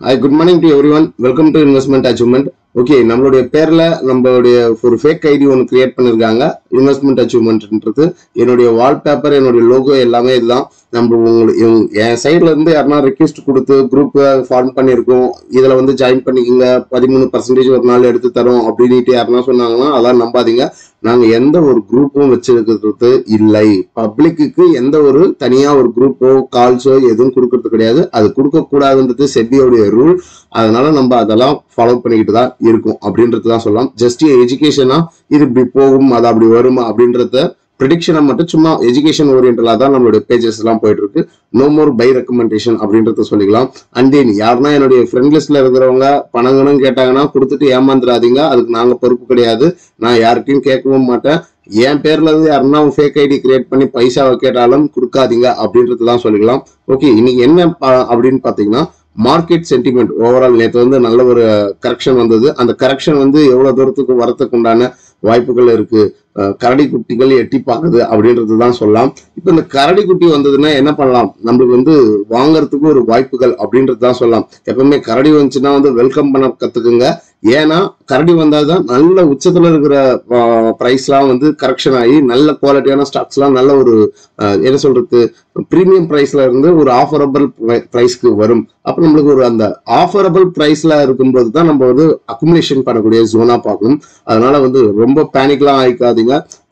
Hi, good morning to everyone. Welcome to Investment Achievement. Okay, நம்மளுடைய பேர்ல நம்மளுடைய ஒரு ஃபேக் ஐடி ஒன்று கிரியேட் பண்ணிருக்காங்க. இன்வெஸ்ட்மெண்ட் அச்சீவ்மெண்ட்ன்றது என்னுடைய வால்பேப்பர், என்னுடைய லோகோ எல்லாமே இதுதான். நம்ம என் சைட்ல இருந்து யாருன்னா ரெக்வெஸ்ட் கொடுத்து குரூப் ஃபார்ம் பண்ணியிருக்கோம், இதுல வந்து ஜாயின் பண்ணிக்கோங்க, 13% ஒரு நாள் எடுத்து தரோம் அப்படின்ட்டு யாருன்னா சொன்னாங்கன்னா அதெல்லாம் நம்பாதீங்க. நாங்க எந்த ஒரு குரூப்பும் வச்சிருக்கிறது இல்லை. பப்ளிக்கு எந்த ஒரு தனியா ஒரு குரூப்போ கால்ஸோ எதுவும் கொடுக்கறது கிடையாது. அது கொடுக்க கூடாதுன்றது செபியோடைய ரூல். அதனால நம்ம அதெல்லாம் ஃபாலோ பண்ணிக்கிட்டு தான் இருக்கும் அப்படின்றது தான் சொல்லலாம். ஜஸ்ட் எஜுகேஷனா இது இப்படி போகும், அது அப்படி வருமா அப்படின்றத ப்ரிடிக்ஷனை மட்டும் சும்மா எஜுகேஷன் ஓரியன்டலா தான் நம்மளுடைய பேஜஸ் எல்லாம் போயிட்டு இருக்கு. நோ மோர் பை ரெக்கமெண்டேஷன் அப்படின்றத சொல்லிக்கலாம். அண்ட் தென் யாருன்னா என்னுடைய ஃப்ரெண்ட் லிஸ்ட்ல இருக்கிறவங்க பணங்கன்னு கேட்டாங்கன்னா கொடுத்துட்டு ஏமாந்துடாதீங்க. அதுக்கு நாங்க பொறுப்பு கிடையாது. நான் யாருக்கையும் கேட்கவும் மாட்டேன். என் பேர்ல இருந்து யாருன்னா ஃபேக் ஐடி கிரியேட் பண்ணி பைசாவை கேட்டாலும் கொடுக்காதீங்க அப்படின்றது தான் சொல்லிக்கலாம். ஓகே, இன்னைக்கு என்ன அப்படின்னு பாத்தீங்கன்னா மார்க்கெட் சென்டிமெண்ட் ஓவரால் நேற்று வந்து நல்ல ஒரு கரெக்ஷன் வந்தது. அந்த கரெக்ஷன் வந்து எவ்வளவு தூரத்துக்கு வரத்துக்கு உண்டான வாய்ப்புகள் இருக்கு, கரடி குட்டிகள் எட்டி பார்க்குது அப்படின்றது தான் சொல்லலாம். இப்ப இந்த கரடி குட்டி வந்ததுன்னா என்ன பண்ணலாம், நம்மளுக்கு வந்து வாங்கறதுக்கு ஒரு வாய்ப்புகள் அப்படின்றது தான் சொல்லலாம். எப்பவுமே கரடி வந்துச்சுன்னா வந்து வெல்கம் பண்ண கத்துக்குங்க. ஏன்னா கரடி வந்தால்தான் நல்ல உச்சத்துல இருக்கிற பிரைஸ்லாம் வந்து கரெக்ஷன் ஆகி நல்ல குவாலிட்டியான ஸ்டாக்ஸ் எல்லாம் நல்ல ஒரு என்ன சொல்றது பிரீமியம் பிரைஸ்ல இருந்து ஒரு ஆஃபரபிள் பிரைஸ்க்கு வரும். அப்ப நம்மளுக்கு ஒரு அந்த ஆஃபரபிள் பிரைஸ்ல இருக்கும்போது தான் நம்ம வந்து அக்குமுலேஷன் பண்ணக்கூடிய ஜோனா பார்க்கணும். அதனால வந்து ரொம்ப பேனிக்லாம் ஆயிக்காதீங்க.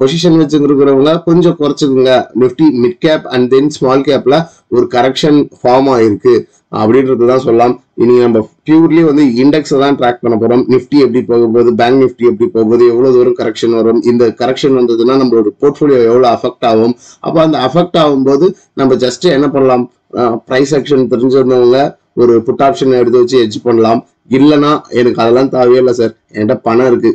பொசிஷன் வச்சுருக்கிறவங்க கொஞ்சம் குறைச்சுக்குங்க. Nifty mid cap and then small கேப்ல ஒரு கரெக்ஷன் ஃபார்ம் ஆயிருக்கு அப்படின்றதுதான் சொல்லலாம். இனி நம்ம பியூர்லி வந்து இண்டெக்ஸ் தான் ட்ராக் பண்ண போறோம். நிஃப்டி எப்படி போக போகுது, பேங்க் நிஃப்டி எப்படி போகுது, எவ்வளவு தூரம் கரெக்ஷன் வரும், இந்த கரெக்ஷன் வந்ததுன்னா நம்மளோட போர்ட்ஃபோலியோ எவ்வளவு அஃபெக்ட் ஆகும். அப்ப அந்த அஃபெக்ட் ஆகும்போது நம்ம ஜஸ்ட் என்ன பண்ணலாம், பிரைஸ் ஆக்ஷன் தெரிஞ்சிருந்தவங்க ஒரு புட் ஆப்ஷன் எடுத்து வச்சு எட்ஜ் பண்ணலாம். இல்லைன்னா எனக்கு அதெல்லாம் தேவையே இல்லை சார், என்கிட்ட பணம் இருக்கு,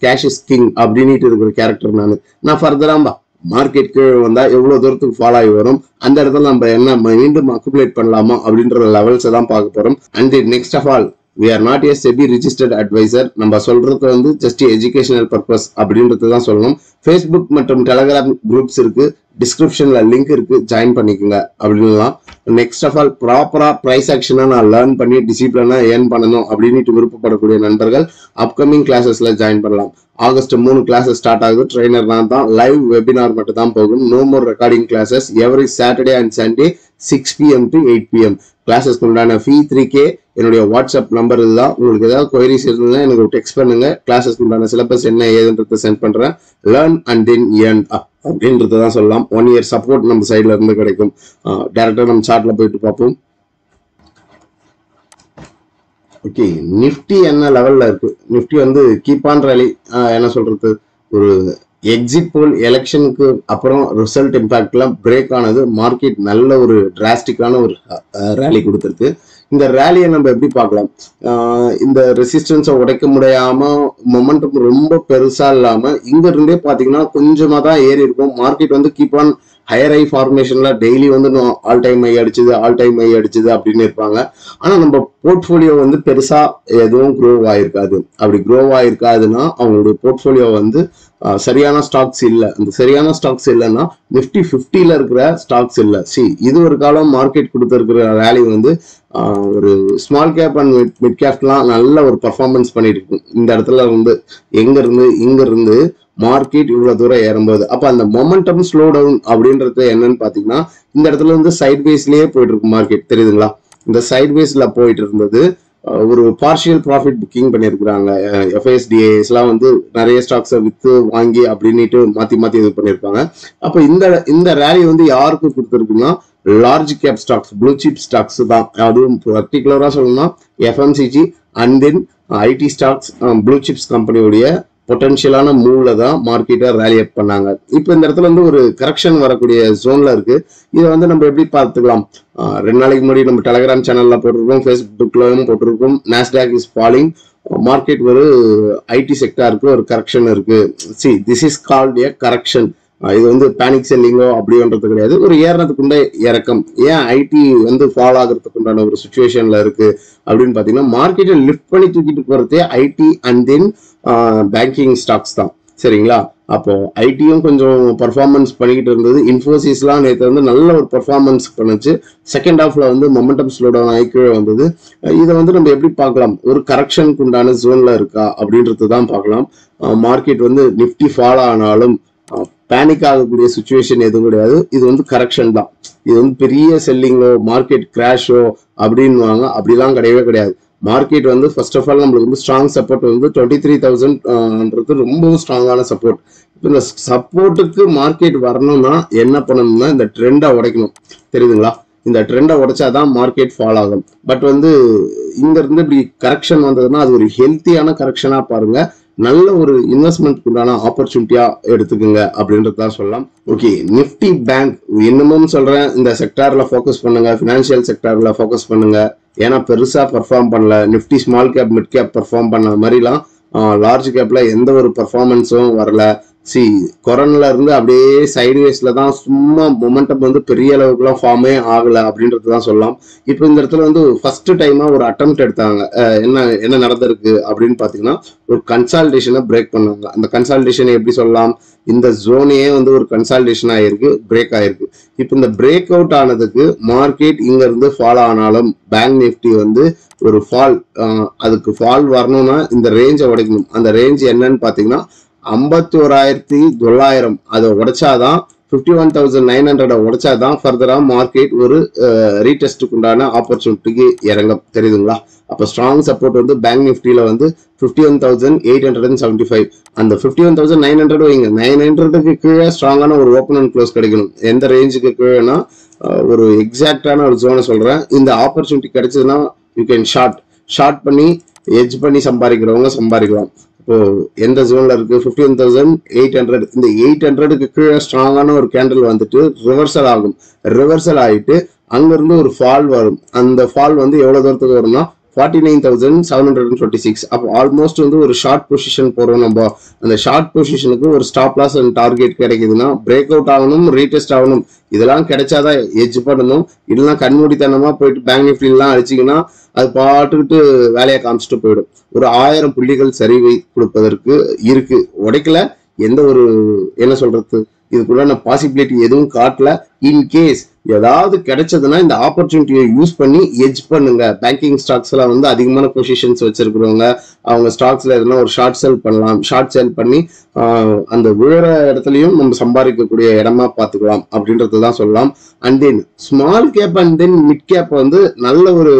கேஷ் இஸ் கிங் அப்படின்ட்டு இருக்கிற கேரக்டர் நான் ஃபர்தராம்பா மார்க்கெட் கீழே வந்தா எவ்வளவு தூரத்துக்கு ஃபாலோ ஆகி வரும், அந்த இடத்துல நம்ம என்ன மீண்டும் அக்குமுலேட் பண்ணலாமா அப்படின்ற லெவல்ஸ் தான் பார்க்க போறோம். And next of all we are not a SEBI registered advisor. நம்ம சொல்றது வந்து ஜஸ்ட் எஜுகேஷனல் பர்பஸ் அப்படின்றது தான் சொல்லணும். Facebook மற்றும் டெலகிராம் குரூப்ஸ் இருக்கு, டிஸ்கிரிப்ஷன்ல லிங்க் இருக்கு, ஜாயின் பண்ணிக்கோங்க அப்படின்லாம். நெக்ஸ்ட் ஆஃப் ஆல் ப்ராப்பரா பிரைஸ் ஆக்ஷனா நான் லேர்ன் பண்ணி டிசிப்ளினா ஏர்ன் பண்ணணும் அப்படின்னு விருப்பப்படக்கூடிய நண்பர்கள் அப்கமிங் கிளாஸஸ்ல ஜாயின் பண்ணலாம். ஆகஸ்ட் 3 கிளாஸஸ் ஸ்டார்ட் ஆகுது. ட்ரைனர் தான் லைவ் வெபினார் மட்டும் தான் போகும். No more recording classes. Every Saturday and Sunday 6 PM to 8 PM. கிளாஸஸ்க்கு உண்டான ஃபீ 3K. என்னுடைய வாட்ஸ்அப் நம்பர் இதுதான். உங்களுக்கு ஏதாவது கொயரிஸ் இருந்தால் எனக்கு டெக்ஸ்ட் பண்ணுங்க. கிளாஸஸ்க்கு உண்டான சிலபஸ் என்ன ஏதுன்றத சென்ட் பண்றேன். லேர்ன் அண்ட் தென் ஏர்ன் அப்படின்றத தான் சொல்லலாம். 1 year சப்போர்ட் நம்ம சைட்ல இருந்து கிடைக்கும். டைரக்டா நம்ம சார்ட்ல போயிட்டு பார்ப்போம். ஓகே, நிஃப்டி என்ன லெவல்ல இருக்கு? நிஃப்டி வந்து கீப் ஆன் ரேலி. என்ன சொல்றது, ஒரு எக்ஸிட் போல் எலெக்ஷனுக்கு அப்புறம் ரிசல்ட் இம்பாக்ட்ல பிரேக் ஆனது. மார்க்கெட் நல்ல ஒரு டிராஸ்டிக்கான ஒரு ரேலி கொடுத்துருக்கு. இந்த ரேலியை நம்ம எப்படி பார்க்கலாம், இந்த ரெசிஸ்டன்ஸை உடைக்க முடியாம மொமெண்டம் ரொம்ப பெருசா இல்லாம இங்க இருந்தே பாத்தீங்கன்னா கொஞ்சமா தான் ஏறி இருக்கும். மார்க்கெட் வந்து கீப் ஆன் ஹையர் ஐ ஃபார்மேஷன்ல டெய்லி வந்து ஆல் டைம் ஐ அடிச்சுது அப்படின்னு இருப்பாங்க. ஆனா நம்ம போர்ட்ஃபோலியோ வந்து பெருசா எதுவும் க்ரோ ஆயிருக்காது. அப்படி க்ரோ ஆயிருக்காதுன்னா அவங்களுடைய போர்ட்ஃபோலியோ வந்து சரியான ஸ்டாக்ஸ் இல்லை. அந்த சரியான ஸ்டாக்ஸ் இல்லைன்னா நிஃப்டி 50ல இருக்கிற ஸ்டாக்ஸ் இல்லை. இது ஒரு காலம் மார்க்கெட் கொடுத்துருக்கிற ரேலி வந்து ஒரு ஸ்மால் கேப் அண்ட் மிட் கேப்லாம் நல்ல ஒரு பர்ஃபார்மன்ஸ் பண்ணிட்டு இருக்கும். இந்த இடத்துல வந்து இங்க இருந்து மார்க்கெட் இவ்வளவு தூரம் ஏறும்போது அப்ப அந்த மொமெண்டம் ஸ்லோ டவுன் அப்படின்றது என்னன்னு பாத்தீங்கன்னா இந்த இடத்துல வந்து சைட் வேஸ்லயே போயிட்டு இருக்கும் மார்க்கெட். தெரியுதுங்களா, இந்த சைட் வேஸ்ல போயிட்டு இருந்தது. ஒரு பார்ஷியல் ப்ராஃபிட் புக்கிங் பண்ணிருக்காங்க. FISDAs எல்லாம் வந்து நிறைய ஸ்டாக்ஸை வித்து வாங்கி அப்படின்ட்டு மாத்தி இது பண்ணிருப்பாங்க. அப்ப இந்த ரேலி வந்து யாருக்கு கொடுத்துருக்குன்னா large cap stocks, blue chip stocks தான். அதுவும் பர்டிகுலரா சொல்லணும்னா FMCG and then IT stocks, blue chips கம்பெனியுடைய பொட்டன்ஷியலான மூவ்ல தான் மார்க்கெட்டை ரேலி அப் பண்ணாங்க. இப்போ இந்த இடத்துல வந்து ஒரு கரெக்ஷன் வரக்கூடிய ஜோன்ல இருக்கு. இதை வந்து நம்ம எப்படி பார்த்துக்கலாம், 2 நாளைக்கு முன்னாடி நம்ம டெலகிராம் சேனல்ல போட்டிருக்கோம், ஃபேஸ்புக்லயும் போட்டிருக்கோம். Nasdaq is falling. மார்க்கெட் ஒரு IT செக்டாருக்கு ஒரு கரெக்ஷன் இருக்கு. This is called A correction. இது வந்து பேனிக் செல்லிங்கோ அப்படின்றது கிடையாது, ஒரு ஏறதுக்குண்ட இறக்கம். ஏன் ஐடி வந்து ஃபாலோ ஆகிறதுக்கு உண்டான ஒரு சுச்சுவேஷன்ல இருக்கு அப்படின்னு பாத்தீங்கன்னா மார்க்கெட்டை லிஃப்ட் பண்ணி தூக்கிட்டு போறதே IT and then banking stocks தான். சரிங்களா, அப்போ ஐடியும் கொஞ்சம் பர்ஃபார்மன்ஸ் பண்ணிக்கிட்டு இருந்தது. இன்ஃபோசிஸ்லாம் நேற்று வந்து நல்ல ஒரு பர்ஃபார்மன்ஸ் பண்ணுச்சு. செகண்ட் ஹாஃப்ல வந்து மொமெண்டம் ஸ்லோ டவுன் ஆகி கீழே வந்தது. இதை வந்து நம்ம எப்படி பார்க்கலாம், ஒரு கரெக்ஷனுக்கு உண்டான ஜோன்ல இருக்கா அப்படின்றது தான் பார்க்கலாம். மார்க்கெட் வந்து நிஃப்டி ஃபால் ஆனாலும் பேனிக் ஆகக்கூடிய சுச்சுவேஷன் எதுவும் கிடையாது. இது வந்து கரெக்ஷன் தான். இது வந்து பெரிய செல்லிங்கோ மார்க்கெட் கிராஷோ அப்படின்வாங்க, அப்படிலாம் கிடையவே கிடையாது. மார்க்கெட் வந்து ஃபர்ஸ்ட் ஆஃப் ஆல் நம்மளுக்கு வந்து ஸ்ட்ராங் சப்போர்ட் வந்து 23,000 ரொம்பவும் ஸ்ட்ராங்கான சப்போர்ட். இப்போ இந்த சப்போர்ட்டுக்கு மார்க்கெட் வரணும்னா என்ன பண்ணணும்னா இந்த ட்ரெண்டை உடைக்கணும், தெரியுதுங்களா? இந்த ட்ரெண்டை உடைச்சாதான் மார்க்கெட் ஃபால் ஆகும். பட் வந்து இங்க இருந்து இப்படி கரெக்ஷன் வந்ததுன்னா அது ஒரு ஹெல்த்தியான கரெக்ஷனா பாருங்க, நல்ல ஒரு இன்வெஸ்ட்மெண்ட் உண்டான ஆப்பர்ச்சுனிட்டியா எடுத்துக்கோங்க அப்படின்றதான் சொல்லலாம். ஓகே, நிஃப்டி பேங்க் இன்னமும் சொல்றேன், இந்த செக்டார்ல ஃபோக்கஸ் பண்ணுங்க, பினான்சியல் செக்டார்ல ஃபோக்கஸ் பண்ணுங்க. ஏன்னா பெருசா பெர்ஃபார்ம் பண்ணல. Nifty small cap mid cap perform பண்ண மாதிரிலாம் லார்ஜ் கேப்ல எந்த ஒரு பெர்ஃபார்மன்ஸும் வரல. கொரோனால இருந்து அப்படியே சைட்வேஸ்ல தான், சும்மா மொமெண்டம் வந்து பெரிய அளவுக்குலாம் ஃபார்மே ஆகல அப்படின்றதுதான் சொல்லலாம். இப்போ இந்த இடத்துல வந்து ஃபர்ஸ்ட் டைமா ஒரு அட்டெம்ப்ட் எடுத்தாங்க. என்ன நடந்திருக்கு அப்படின்னு பாத்தீங்கன்னா, ஒரு கன்சால்டேஷனை பிரேக் பண்ணாங்க. அந்த கன்சால்டேஷனை எப்படி சொல்லலாம், இந்த ஜோனையே வந்து ஒரு கன்சால்டேஷன் ஆயிருக்கு, பிரேக் ஆயிருக்கு. இப்போ இந்த பிரேக் அவுட் ஆனதுக்கு மார்க்கெட் இங்க இருந்து ஃபால் ஆனாலும் பேங்க் நிஃப்டி வந்து ஒரு ஃபால், அதுக்கு ஃபால் வரணும்னா இந்த ரேஞ்சை உடைக்கணும். அந்த ரேஞ்ச் என்னன்னு பாத்தீங்கன்னா 51,900 அதை உடைச்சாதான், 51,900 உடைச்சாதான் ஃபர்தரா மார்க்கெட் ஒரு ரீடெஸ்டுக்கு உண்டான ஆப்பர்ச்சுனிட்டிக்கு இறங்கும், தெரியுதுங்களா? அப்ப ஸ்ட்ராங் சப்போர்ட் வந்து பேங்க் நிஃப்டியில வந்து 51,875. அந்த 51,900 வைங்க, 900க்கு கீழே ஸ்ட்ராங்கான ஒரு ஓப்பன் அண்ட் க்ளோஸ் கிடைக்கணும். எந்த ரேஞ்சுக்கு கீழேனா ஒரு எக்ஸாக்டான ஒரு ஜோனை சொல்றேன். இந்த ஆப்பர்ச்சுனிட்டி கிடைச்சதுன்னா யூ கேன் ஷார்ட் பண்ணி எட்ஜ் பண்ணி சம்பாதிக்கிறவங்க சம்பாதிக்கலாம். இப்போ எந்த ஜோன்ல இருக்கு, 51,800. இந்த 800க்கு கீழே ஸ்ட்ராங்கான ஒரு கேண்டில் வந்துட்டு ரிவர்சல் ஆகும். ரிவர்சல் ஆயிட்டு அங்க இருந்து ஒரு ஃபால் வரும். அந்த ஃபால் வந்து எவ்வளவு தூரத்துக்கு வரும்னா 49,726. அப்போ ஆல்மோஸ்ட் வந்து ஒரு ஷார்ட் பொசிஷன் போறோம் நம்ம. அந்த ஷார்ட் பொசிஷனுக்கு ஒரு ஸ்டாப் லாஸ் அண்ட் டார்கெட் கிடைக்குதுன்னா பிரேக் அவுட் ஆகணும், ரீடெஸ்ட் ஆகணும். இதெல்லாம் கிடைச்சாதான் எட்ஜ் பண்ணணும். இல்லைன்னா கண்மூடித்தனமா போயிட்டு பேங்க் நிஃப்டிலாம் அடிச்சிங்கன்னா அது பாட்டுக்கிட்டு வேலையை காமிச்சிட்டு போயிடும். ஒரு 1000 புள்ளிகள் சரிவை கொடுப்பதற்கு இருக்கு. உடைக்கல, எந்த ஒரு என்ன சொல்றது, இதுக்குள்ள பாசிபிலிட்டி எதுவும் காட்டல. இன்கேஸ் ஏதாவது கிடைச்சதுன்னா இந்த ஆப்பர்ச்சுனிட்டியை யூஸ் பண்ணி எட்ஜ் பண்ணுங்க. பேங்கிங் ஸ்டாக்ஸ்ல வந்து அதிகமான பொசிஷன்ஸ் வச்சிருக்கிறவங்க அவங்க ஸ்டாக்ஸ்ல எதுனா ஒரு ஷார்ட் செல் பண்ணலாம். ஷார்ட் செல் பண்ணி அந்த விழுற இடத்துலயும் நம்ம சம்பாதிக்கக்கூடிய இடமா பார்த்துக்கலாம் அப்படின்றதுதான் சொல்லலாம். And then small cap and then mid cap வந்து நல்ல ஒரு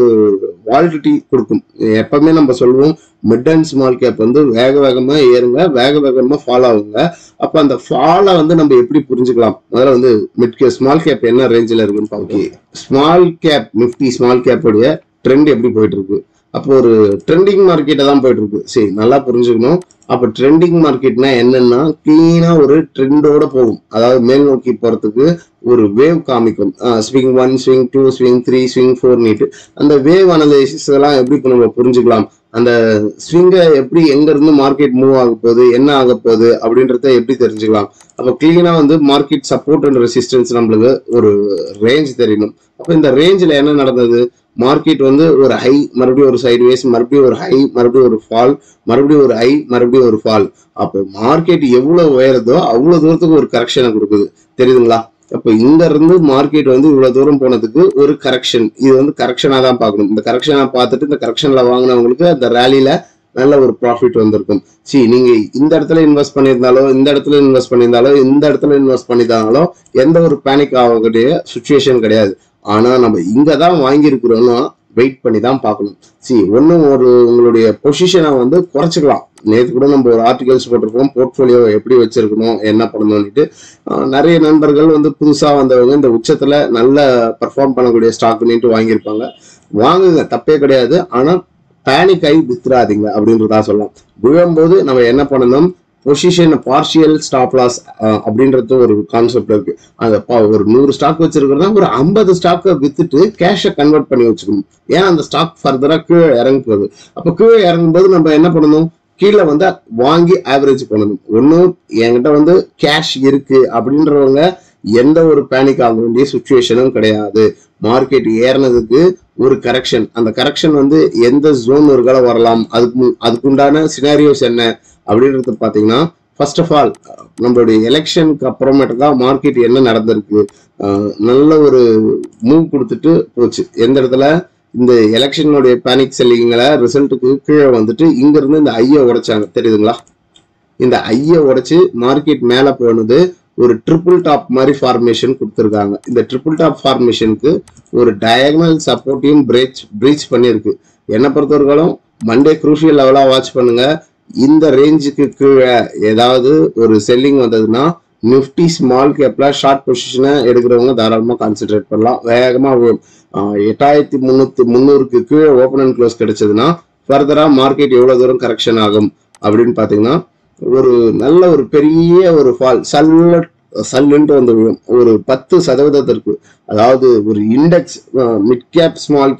வாலிடிட்டி கொடுக்கும். எப்பவுமே நம்ம சொல்லுவோம் மிட் அண்ட் ஸ்மால் கேப் வந்து வேக வேகமா ஏறுங்க, வேக வேகமா ஃபாலோ ஆகுங்க. அப்ப அந்த ஃபாலை வந்து நம்ம எப்படி புரிஞ்சுக்கலாம், முதல்ல வந்து மிட் கேப் ஸ்மால் கேப் என்ன ரேஞ்சில் இருக்குன்னு பாருங்க. ஸ்மால் கேப் நிஃப்டி ஸ்மால் கேப்போடைய ட்ரெண்ட் எப்படி போயிட்டு இருக்கு, அப்போ ஒரு ட்ரெண்டிங் மார்க்கெட்டை தான் போயிட்டு இருக்கு. சரி, நல்லா புரிஞ்சுக்கணும். அப்ப ட்ரெண்டிங் மார்க்கெட்னா என்னன்னா கிளீனா ஒரு ட்ரெண்டோட போகும். அதாவது மேல் நோக்கி போறதுக்கு ஒரு வேவ் காமிக்கும். ஸ்விங் 1, ஸ்விங் 2, ஸ்விங் 3, ஸ்விங் 4 நீட்டு. அந்த வேவ் அனலைசிஸ் எல்லாம் எப்படி நம்ம புரிஞ்சுக்கலாம், அந்த ஸ்விங்கை எப்படி எங்க இருந்து மார்க்கெட் மூவ் ஆக போகுது, என்ன ஆக போகுது அப்படின்றத எப்படி தெரிஞ்சுக்கலாம். அப்போ கிளீனா வந்து மார்க்கெட் சப்போர்ட் அண்ட் ரெசிஸ்டன்ஸ் நம்மளுக்கு ஒரு ரேஞ்ச் தெரியணும். அப்போ இந்த ரேஞ்சில் என்ன நடந்தது, மார்க்கெட் வந்து ஒரு ஹை, மறுபடியும் ஒரு சைட்வேஸ், மறுபடியும் ஒரு ஹை, மறுபடியும் ஒரு ஃபால், மறுபடியும் ஒரு ஹை, மறுபடியும் ஒரு ஃபால். அப்போ மார்க்கெட் எவ்வளவு உயருதோ அவ்வளவு தூரத்துக்கு ஒரு கரெக்ஷனை கொடுக்குது, தெரியுதுங்களா? அப்போ இங்க இருந்து மார்க்கெட் வந்து இவ்வளவு தூரம் போனதுக்கு ஒரு கரெக்ஷன், இது வந்து கரெக்ஷனா தான் பார்க்கணும். இந்த கரெக்ஷனை பார்த்துட்டு இந்த கரெக்ஷன்ல வாங்கினவங்களுக்கு அந்த ரேலியில நல்ல ஒரு ப்ராஃபிட் வந்திருக்கும். நீங்க இந்த இடத்துல இன்வெஸ்ட் பண்ணியிருந்தாலோ, இந்த இடத்துல இன்வெஸ்ட் பண்ணியிருந்தாலோ, இந்த இடத்துல இன்வெஸ்ட் பண்ணியிருந்தாலோ எந்த ஒரு பேனிக் ஆகக்கூடிய சுச்சுவேஷன் கிடையாது. ஆனா நம்ம இங்க தான் வாங்கியிருக்கிறோம்னா வெயிட் பண்ணி தான் பார்க்கணும். ஒன்னும் ஒரு உங்களுடைய பொசிஷனை வந்து குறைச்சிக்கலாம். நேற்று கூட நம்ம ஒரு ஆர்டிகல்ஸ் போட்டிருக்கோம், போர்ட்போலியோ எப்படி வச்சிருக்கணும், என்ன பண்ணணும்னுட்டு. நிறைய நண்பர்கள் வந்து புதுசா வந்தவங்க இந்த உச்சத்துல நல்ல பர்ஃபார்ம் பண்ணக்கூடிய ஸ்டாக்னுட்டு வாங்கியிருப்பாங்க. வாங்குங்க, தப்பே கிடையாது. ஆனா பேனிக் ஆகி வித்துறாதீங்க அப்படின்றதா சொல்லலாம். விழும்போது நம்ம என்ன பண்ணணும், பொசிஷன் பார்ஷியல் ஸ்டாப் லாஸ் அப்படின்றது ஒரு கான்செப்ட் இருக்கு. அந்த ஒரு 100 ஸ்டாக் வச்சிருக்கிறதா ஒரு 50 ஸ்டாக்கை வித்துட்டு கேஷை கன்வெர்ட் பண்ணி வச்சுக்கணும். ஏன்னா அந்த ஸ்டாக் ஃபர்தரா கீழே இறங்க போகுது. அப்போ கீழே இறங்கும்போது நம்ம என்ன பண்ணணும், கீழே வந்து வாங்கி ஆவரேஜ் பண்ணணும். ஒன்னும் என்கிட்ட வந்து கேஷ் இருக்கு அப்படின்றவங்க எந்த ஒரு பேனிக் ஆக வேண்டிய சுச்சுவேஷனும் கிடையாது. மார்க்கெட் ஏறினதுக்கு ஒரு கரெக்ஷன், அந்த கரெக்ஷன் வந்து எந்த ஜோன் ஒருக்கால வரலாம், அதுக்குண்டான சினாரியோஸ் என்ன அப்படின்றது பாத்தீங்கன்னா ஃபர்ஸ்ட் ஆஃப் ஆல் நம்மளுடைய எலெக்ஷனுக்கு அப்புறமேட்டு தான் மார்க்கெட் என்ன நடந்திருக்கு, நல்ல ஒரு மூவ் கொடுத்துட்டு போச்சு. எந்த இடத்துல இந்த எலெக்ஷனுடைய பேனிக் செல்லிங்களை ரிசல்ட்டுக்கு கீழே வந்துட்டு இங்க இருந்து இந்த ஐயை உடைச்சாங்க தெரியுதுங்களா. இந்த ஐயை உடைச்சு மார்க்கெட் மேல போனது ஒரு ட்ரிபிள் டாப் மாதிரி ஃபார்மேஷன் கொடுத்துருக்காங்க. இந்த ட்ரிபிள் டாப் ஃபார்மேஷனுக்கு ஒரு டயகனல் சப்போர்ட்டையும் பிரீச் பண்ணியிருக்கு. என்னை பொறுத்தவரைக்கும் மண்டே குரூஷியல் லெவலா வாட்ச் பண்ணுங்க. இந்த ரேஞ்சுக்கு கீழே ஏதாவது ஒரு செல்லிங் வந்ததுன்னா நிஃப்டி ஸ்மால் கேப்ல ஷார்ட் பொசிஷனை எடுக்கிறவங்க தாராளமா கான்சென்ட்ரேட் பண்ணலாம். வேகமா 8300 கீழே ஓப்பன் அண்ட் க்ளோஸ் கிடைச்சதுன்னா ஃபர்தரா மார்க்கெட் எவ்வளவு தூரம் கரெக்ஷன் ஆகும் அப்படின்னு பாத்தீங்கன்னா ஒரு நல்ல ஒரு பெரிய ஒரு ஃபால் சல்லுன்ட்டு வந்து விழும் ஒரு 10%. அதாவது ஒரு index mid cap small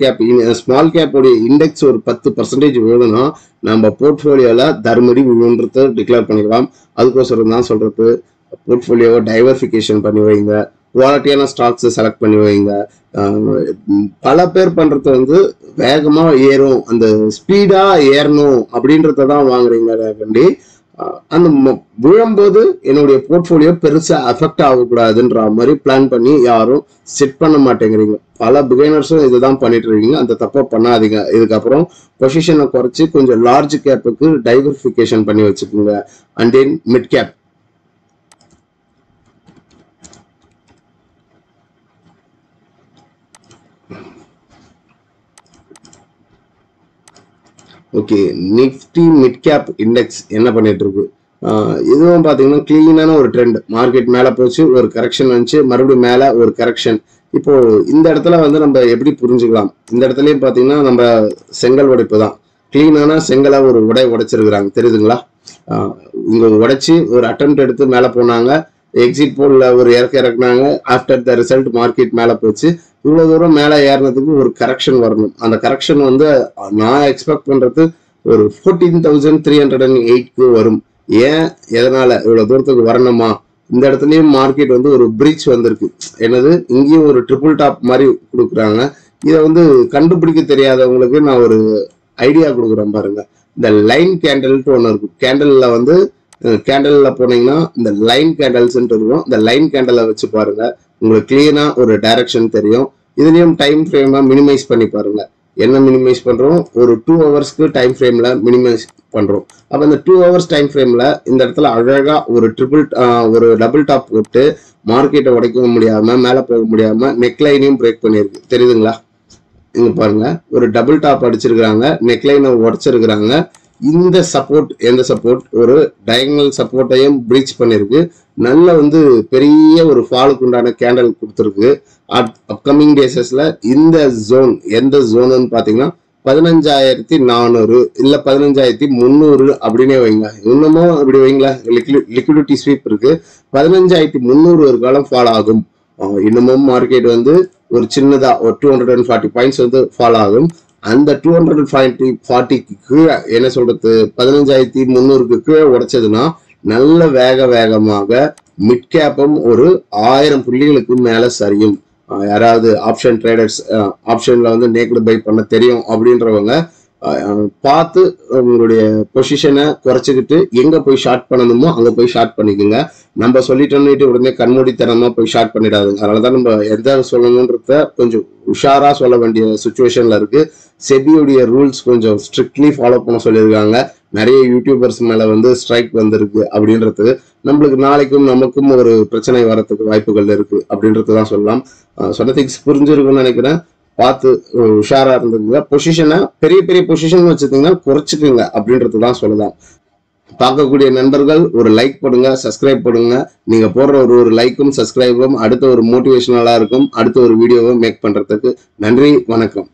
cap உடைய இண்டெக்ஸ் ஒரு 10% விழுதுன்னா நம்ம போர்ட்ஃபோலியோல தர்மடி விழுன்றத டிக்ளேர் பண்ணிக்கலாம். அதுக்கோசரம் தான் சொல்றது போர்ட்ஃபோலியோவை டைவர்சிஃபிகேஷன் பண்ணி வைங்க, குவாலிட்டியான ஸ்டாக்ஸ் செலக்ட் பண்ணி வைங்க. பல பேர் பண்றது வந்து வேகமா ஏறும், அந்த ஸ்பீடா ஏறணும் அப்படின்றதான் வாங்குறீங்க வேண்டி அந்த விழும்போது என்னுடைய போர்ட்ஃபோலியோ பெருசா அஃபெக்ட் ஆகக்கூடாதுன்ற மாதிரி பிளான் பண்ணி யாரும் செட் பண்ண மாட்டேங்கிறீங்க. பல பிகைனர்ஸும் இதுதான் பண்ணிட்டு இருக்கீங்க. அந்த தப்பை பண்ணாதீங்க. இதுக்கப்புறம் பொசிஷனை குறைச்சி கொஞ்சம் லார்ஜ் கேப்புக்கு டைவர்சிஃபிகேஷன் பண்ணி வச்சுக்கோங்க. And then mid cap okay. Nifty mid gap index என்ன பண்ணிட்டு இருக்கு, இதுவும் பாத்தீங்கன்னா கிளீனான ஒரு ட்ரெண்ட். மார்க்கெட் மேல போச்சு, ஒரு கரெக்ஷன் வந்துச்சு, மறுபடியும் மேல ஒரு கரெக்ஷன். இப்போ இந்த இடத்துல வந்து நம்ம எப்படி புரிஞ்சுக்கலாம், இந்த இடத்துலயும் பாத்தீங்கன்னா நம்ம செங்கல் உடைப்பு தான். கிளீனான செங்கலை ஒரு உடைச்சிருக்கிறாங்க தெரியுதுங்களா. இங்க உடைச்சி ஒரு அட்டெம்ப்ட் எடுத்து மேல போனாங்க, எக்ஸிட் போல்ல ஒரு இறக்குனாங்க. ஆஃப்டர் த ரிசல்ட் மார்க்கெட் மேல போச்சு. இவ்வளவு தூரம் மேல ஏறினதுக்கு ஒரு கரெக்ஷன் வரணும். அந்த கரெக்ஷன் வந்து நான் எக்ஸ்பெக்ட் பண்றது ஒரு 14,308க்கு வரும். ஏன் எதனால இவ்வளவு தூரத்துக்கு வரணுமா, இந்த இடத்துலயும் மார்க்கெட் வந்து ஒரு பிரீச் வந்திருக்கு. என்னது இங்கேயும் ஒரு ட்ரிபிள் டாப் மாதிரி கொடுக்குறாங்க. இதை வந்து கண்டுபிடிக்க தெரியாதவங்களுக்கு நான் ஒரு ஐடியா கொடுக்குறேன் பாருங்க. இந்த லைன் கேண்டல்ட்டு ஒன்று இருக்கும். கேண்டல்ல போனீங்கன்னா இந்த லைன் கேண்டல்ஸ் இருக்கும். இந்த லைன் கேண்டலை வச்சு பாருங்க, உங்களுக்கு கிளியரா ஒரு டைரக்ஷன் தெரியும். இதுலயும் டைம் ஃப்ரேமை மினிமைஸ் பண்ணி பாருங்க. என்ன மினிமைஸ் பண்றோம், ஒரு 2 ஹவர்ஸ்க்கு டைம் ஃப்ரேம்ல மினிமைஸ் பண்றோம். அப்ப இந்த 2 ஹவர்ஸ் டைம் ஃப்ரேம்ல இந்த இடத்துல அழகா ஒரு டபுள் டாப் போட்டு மார்க்கெட்டை உடைக்க முடியாம மேல போக முடியாம நெக்லைனையும் பிரேக் பண்ணிருக்கு தெரியுதுங்களா. இங்க பாருங்க, ஒரு டபுள் டாப் அடிச்சிருக்கிறாங்க, நெக்லைனை உடைச்சிருக்கிறாங்க. இந்த சப்போர்ட் எந்த சப்போர்ட், ஒரு டயகனல் சப்போர்ட்டையும் பிரீச் பண்ணிருக்கு. நல்ல வந்து பெரிய ஒரு ஃபாலுக்கு உண்டான கேண்டல் கொடுத்துருக்கு. அப்கமிங் டேஸஸ்ல இந்த ஜோன் எந்த ஜோனுன்னு பாத்தீங்கன்னா 15,400 இல்ல 15,300 அப்படின்னே வைங்க. இன்னமும் அப்படி வைங்களா, லிக்விடிட்டி ஸ்வீப் இருக்கு. 15,300 ஒரு காலம் ஃபால் ஆகும். இன்னமும் மார்க்கெட் வந்து ஒரு சின்னதா ஒரு 240 பாயிண்ட்ஸ் வந்து ஃபால் ஆகும். அந்த 240க்கு கீழே என்ன சொல்றது 15,300க்கு கீழே உடைச்சதுன்னா நல்ல வேகமாக மிட் கேப்பும் ஒரு 1000 புள்ளிகளுக்கு மேல சரியும். யாராவது ஆப்ஷன் ட்ரேடர்ஸ் ஆப்ஷன்ல வந்து நேக்கட் பை பண்ண தெரியும் அப்படின்றவங்க பார்த்து உங்களுடைய பொசிஷனை குறைச்சிக்கிட்டு எங்க போய் ஷார்ட் பண்ணணுமோ அங்க போய் ஷார்ட் பண்ணிக்கோங்க. நம்ம சொல்லிட்டோம்னுட்டு உடனே கண்மூடித்தனமா போய் ஷார்ட் பண்ணிடாதுங்க. அதனாலதான் நம்ம எந்த சொல்லணும்ன்றத கொஞ்சம் உஷாரா சொல்ல வேண்டிய சுச்சுவேஷன்ல இருக்கு. செபியுடைய ரூல்ஸ் கொஞ்சம் ஸ்ட்ரிக்ட்லி ஃபாலோ பண்ண சொல்லியிருக்காங்க. நிறைய யூடியூபர்ஸ் மேல வந்து ஸ்ட்ரைக் வந்திருக்கு அப்படின்றது நம்மளுக்கு நாளைக்கும் நமக்கும் ஒரு பிரச்சனை வரத்துக்கு வாய்ப்புகள் இருக்கு அப்படின்றது தான் சொல்லலாம். சொன்ன திங்ஸ் புரிஞ்சிருக்கும்னு நினைக்கிறேன். பார்த்து உஷாரா இருந்துக்குங்க. பொசிஷனை பெரிய பொசிஷன் வச்சுக்கீங்கன்னா குறைச்சிக்குங்க அப்படின்றது தான் சொல்லலாம். பார்க்கக்கூடிய நண்பர்கள் ஒரு லைக் பண்ணுங்க, சப்ஸ்கிரைப் பண்ணுங்க. நீங்க போடுற ஒரு லைக்கும் சப்ஸ்கிரைபும் அடுத்த ஒரு மோட்டிவேஷனலா இருக்கும். அடுத்த ஒரு வீடியோவை மேக் பண்றதுக்கு நன்றி, வணக்கம்.